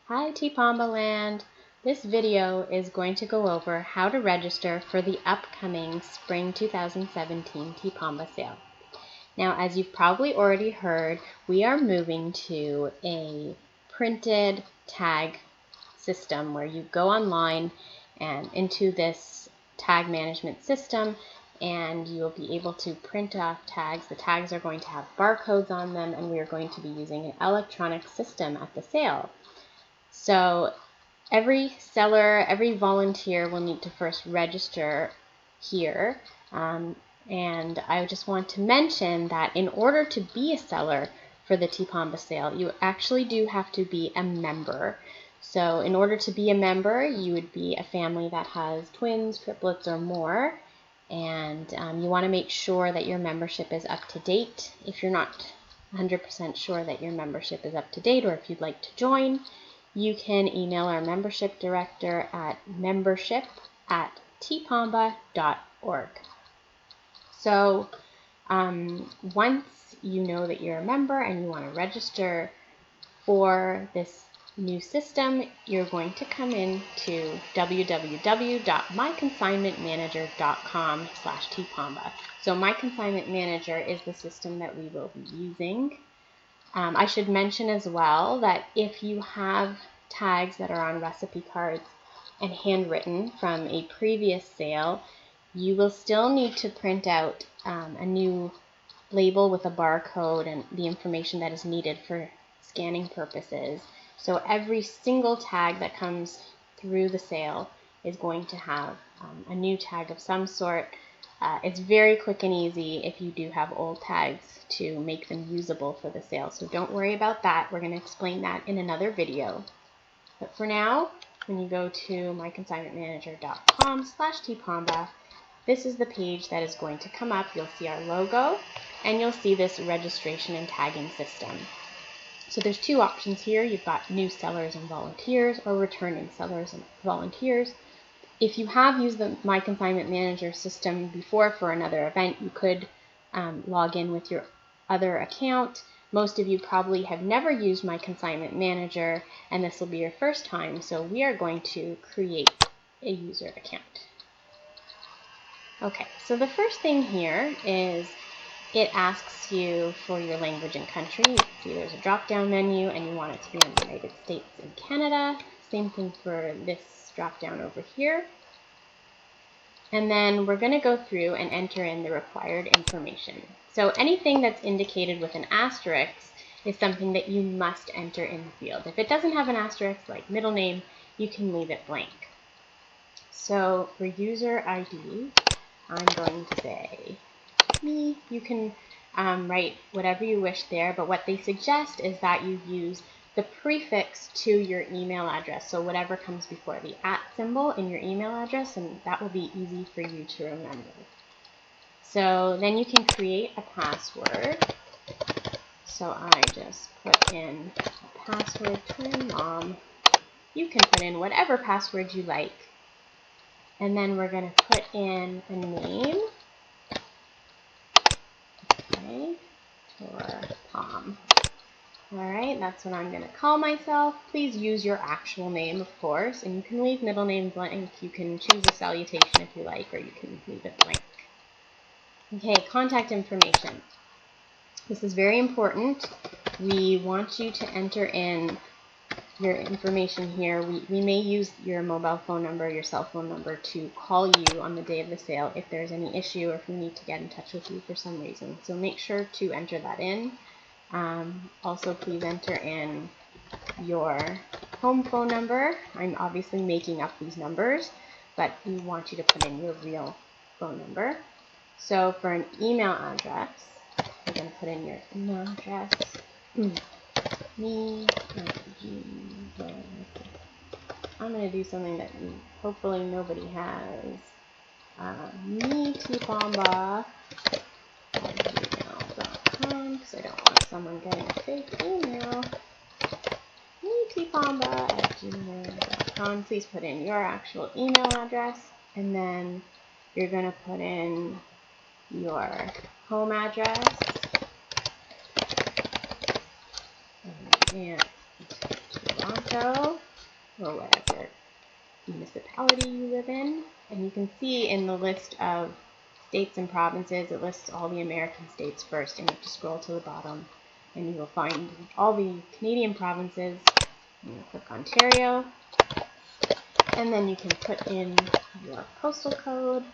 Hi TPOMBA land! This video is going to go over how to register for the upcoming Spring 2017 TPOMBA sale. Now, as you've probably already heard, we are moving to a printed tag system where you go online and into this tag management system and you'll be able to print off tags. The tags are going to have barcodes on them, and we are going to be using an electronic system at the sale. So every seller, every volunteer will need to first register here. And I just want to mention that in order to be a seller for the TPOMBA sale, you actually do have to be a member. So in order to be a member, you would be a family that has twins, triplets, or more. And you want to make sure that your membership is up to date. If you're not 100% sure that your membership is up to date, or if you'd like to join, you can email our membership director at membership@tpomba.org. So once you know that you're a member and you want to register for this new system, you're going to come in to www.myconsignmentmanager.com/tpomba. So My Consignment Manager is the system that we will be using. I should mention as well that if you have tags that are on recipe cards and handwritten from a previous sale, you will still need to print out a new label with a barcode and the information that is needed for scanning purposes. So every single tag that comes through the sale is going to have a new tag of some sort. It's very quick and easy if you do have old tags to make them usable for the sale. So don't worry about that. We're going to explain that in another video. But for now, when you go to myconsignmentmanager.com/tpomba, this is the page that is going to come up. You'll see our logo and you'll see this registration and tagging system. So there's two options here. You've got new sellers and volunteers, or returning sellers and volunteers. If you have used the My Consignment Manager system before for another event, you could log in with your other account. Most of you probably have never used My Consignment Manager, and this will be your first time, so we are going to create a user account. Okay, so the first thing here is it asks you for your language and country. You can see there's a drop-down menu, and you want it to be in the United States and Canada. Same thing for this drop-down over here. And then we're going to go through and enter in the required information. So anything that's indicated with an asterisk is something that you must enter in the field. If it doesn't have an asterisk, like middle name, you can leave it blank. So for user ID, I'm going to say me. You can write whatever you wish there, but what they suggest is that you use the prefix to your email address. So whatever comes before the @ symbol in your email address, and that will be easy for you to remember. So then you can create a password. So I just put in a password twin mom. You can put in whatever password you like. And then we're going to put in a name. Okay, for Pom. Alright, that's what I'm going to call myself. Please use your actual name, of course, and you can leave middle name blank. You can choose a salutation if you like, or you can leave it blank. Okay, contact information. This is very important. We want you to enter in your information here. We may use your mobile phone number, your cell phone number, to call you on the day of the sale if there's any issue or if we need to get in touch with you for some reason. So make sure to enter that in. Also, please enter in your home phone number. I'm obviously making up these numbers, but we want you to put in your real phone number. So for an email address, you're going to put in your email address. I'm going to do something that hopefully nobody has. metpomba@gmail.com, because I don't want someone getting a fake email. metpomba@gmail.com. Please put in your actual email address, and then you're going to put in your home address. And Toronto. Toronto, or whatever municipality you live in. And you can see in the list of states and provinces, it lists all the American states first, and you have to scroll to the bottom and you will find all the Canadian provinces. You click Ontario, and then you can put in your postal code,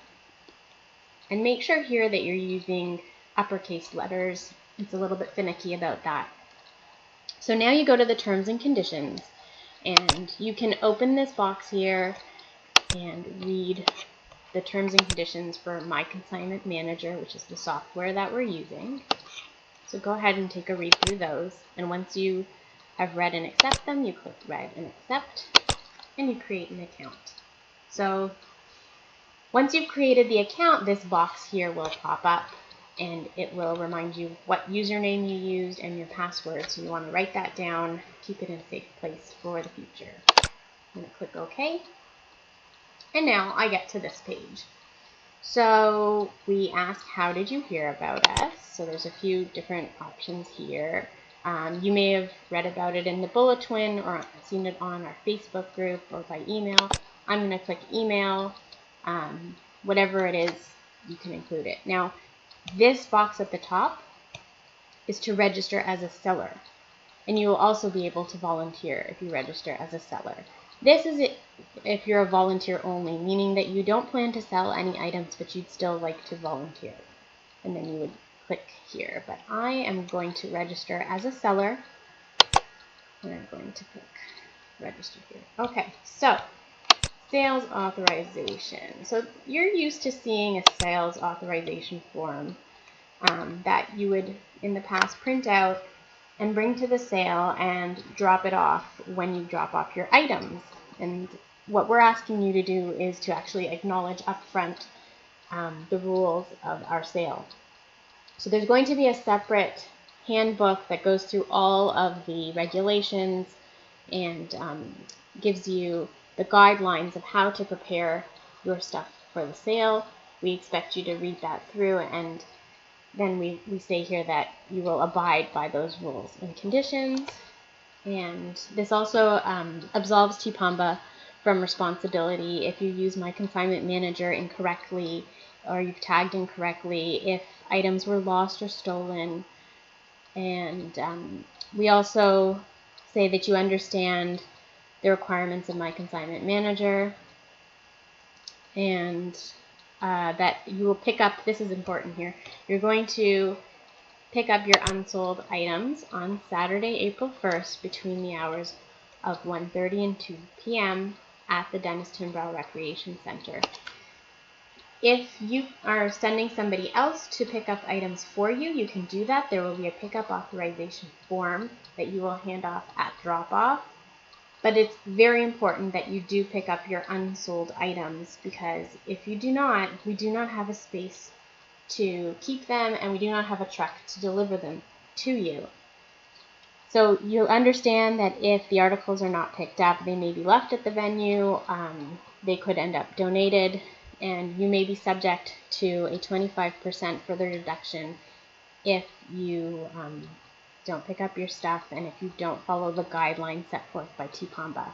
and make sure here that you're using uppercase letters. It's a little bit finicky about that. So now you go to the terms and conditions, and you can open this box here and read the terms and conditions for My Consignment Manager, which is the software that we're using. So go ahead and take a read through those, and once you have read and accept them, you click read and accept, and you create an account. So once you've created the account, this box here will pop up, and it will remind you what username you used and your password. So you want to write that down, keep it in a safe place for the future. I'm going to click OK. And now I get to this page. So we ask, how did you hear about us? So there's a few different options here. You may have read about it in the bulletin or seen it on our Facebook group or by email. I'm going to click email. Whatever it is, you can include it. Now, this box at the top is to register as a seller. And you will also be able to volunteer if you register as a seller. This is it if you're a volunteer only, meaning that you don't plan to sell any items, but you'd still like to volunteer. And then you would click here. But I am going to register as a seller, and I'm going to click register here. Okay, so sales authorization. So you're used to seeing a sales authorization form that you would in the past print out and bring to the sale and drop it off when you drop off your items. And what we're asking you to do is to actually acknowledge upfront the rules of our sale. So there's going to be a separate handbook that goes through all of the regulations and gives you the guidelines of how to prepare your stuff for the sale. We expect you to read that through, and then we say here that you will abide by those rules and conditions. And this also absolves TPOMBA from responsibility if you use My Consignment Manager incorrectly or you've tagged incorrectly, if items were lost or stolen. And we also say that you understand the requirements of My Consignment Manager, and that you will pick up, this is important here, you're going to pick up your unsold items on Saturday, April 1st between the hours of 1:30 and 2 p.m. at the Dennis-Tinbrell Recreation Center. If you are sending somebody else to pick up items for you, you can do that. There will be a pickup authorization form that you will hand off at drop-off. But it's very important that you do pick up your unsold items, because if you do not, we do not have a space to keep them, and we do not have a truck to deliver them to you. So you'll understand that if the articles are not picked up, they may be left at the venue, they could end up donated, and you may be subject to a 25% further deduction if you don't pick up your stuff and if you don't follow the guidelines set forth by TPOMBA.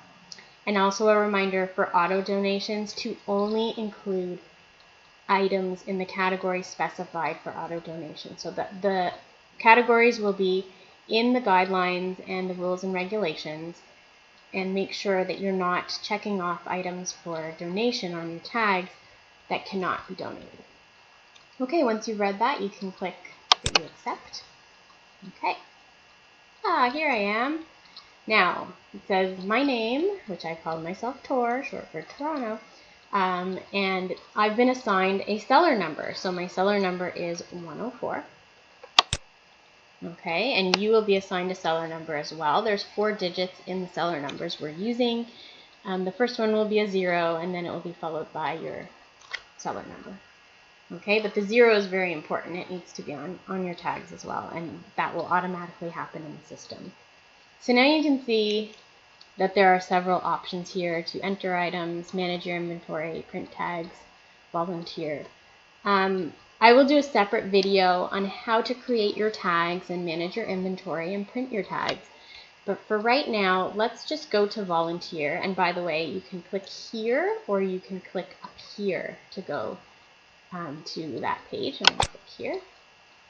And also a reminder for auto donations to only include items in the category specified for auto donation. So that the categories will be in the guidelines and the rules and regulations, and make sure that you're not checking off items for donation on your tags that cannot be donated. Okay, once you've read that, you can click that you accept. Okay. Here I am. Now, it says my name, which I called myself Tor, short for Toronto, and I've been assigned a seller number. So my seller number is 104. Okay, and you will be assigned a seller number as well. There's 4 digits in the seller numbers we're using. The first one will be a 0, and then it will be followed by your seller number. Okay, but the 0 is very important. It needs to be on your tags as well, and that will automatically happen in the system. So now you can see that there are several options here to enter items, manage your inventory, print tags, volunteer. I will do a separate video on how to create your tags and manage your inventory and print your tags. But for right now, let's just go to volunteer. And by the way, you can click here or you can click up here to go to that page. I'm going to click here,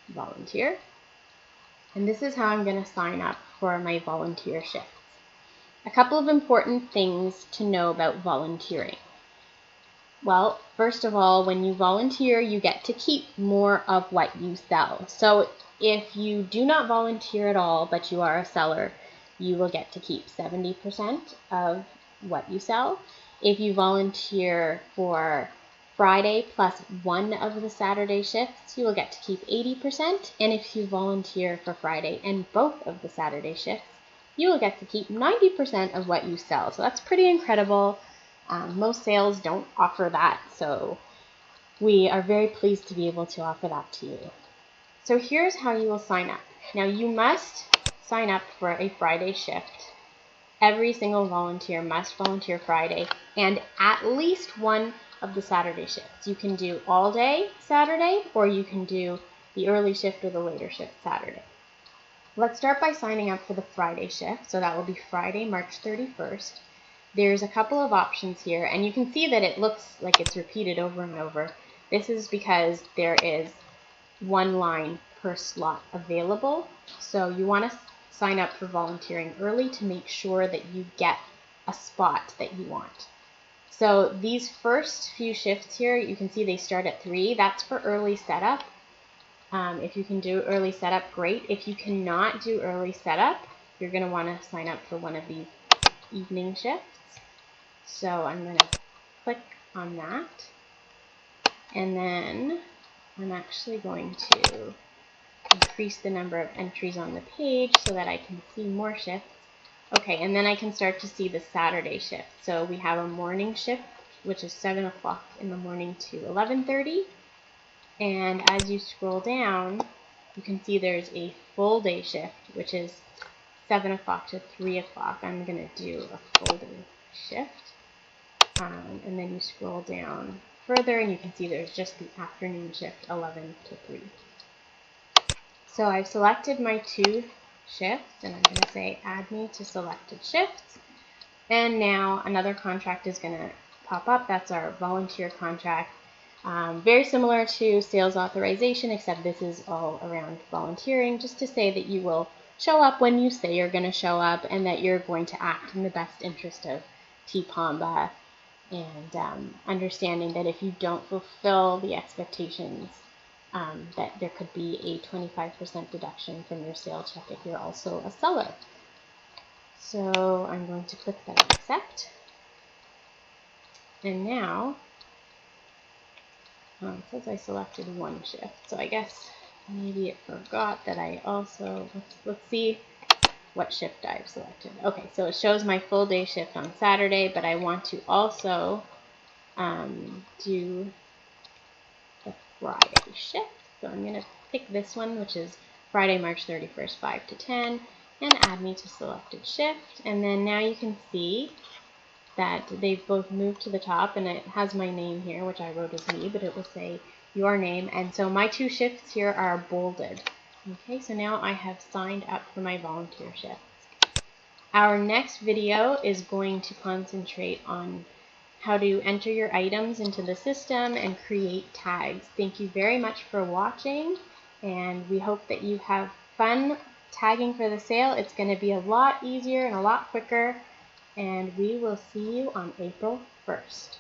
volunteer. And this is how I'm going to sign up for my volunteer shifts. A couple of important things to know about volunteering. Well, first of all, when you volunteer, you get to keep more of what you sell. So if you do not volunteer at all, but you are a seller, you will get to keep 70% of what you sell. If you volunteer for Friday plus one of the Saturday shifts, you will get to keep 80%. And if you volunteer for Friday and both of the Saturday shifts, you will get to keep 90% of what you sell. So that's pretty incredible. Most sales don't offer that, so we are very pleased to be able to offer that to you. So here's how you will sign up. Now you must sign up for a Friday shift. Every single volunteer must volunteer Friday and at least one of the Saturday shifts. You can do all day Saturday or you can do the early shift or the later shift Saturday. Let's start by signing up for the Friday shift. So that will be Friday, March 31st. There's a couple of options here, and you can see that it looks like it's repeated over and over. This is because there is one line per slot available. So you want to sign up for volunteering early to make sure that you get a spot that you want. So these first few shifts here, you can see they start at 3. That's for early setup. If you can do early setup, great. If you cannot do early setup, you're going to want to sign up for one of these evening shifts. So I'm going to click on that, and then I'm actually going to increase the number of entries on the page so that I can see more shifts. Okay, and then I can start to see the Saturday shift. So we have a morning shift, which is 7 o'clock in the morning to 11:30. And as you scroll down, you can see there's a full day shift, which is 7 o'clock to 3 o'clock. I'm going to do a full day shift. And then you scroll down further and you can see there's just the afternoon shift, 11 to 3. So I've selected my 2 shifts and I'm going to say add me to selected shifts. And now another contract is going to pop up. That's our volunteer contract. Very similar to sales authorization, except this is all around volunteering, just to say that you will show up when you say you're going to show up and that you're going to act in the best interest of TPOMBA, and understanding that if you don't fulfill the expectations, that there could be a 25% deduction from your sales check if you're also a seller. So I'm going to click that accept. And now, it says I selected 1 shift, so I guess maybe it forgot that I also, let's see what shift I've selected. Okay, so it shows my full day shift on Saturday, but I want to also do the Friday shift. So I'm going to pick this one, which is Friday, March 31st, 5 to 10, and add me to selected shift. And then now you can see that they've both moved to the top, and it has my name here, which I wrote as me, but it will say your name. And so my 2 shifts here are bolded. Okay, so now I have signed up for my volunteer shifts. Our next video is going to concentrate on how to enter your items into the system and create tags. Thank you very much for watching, and we hope that you have fun tagging for the sale. It's going to be a lot easier and a lot quicker, and we will see you on April 1st.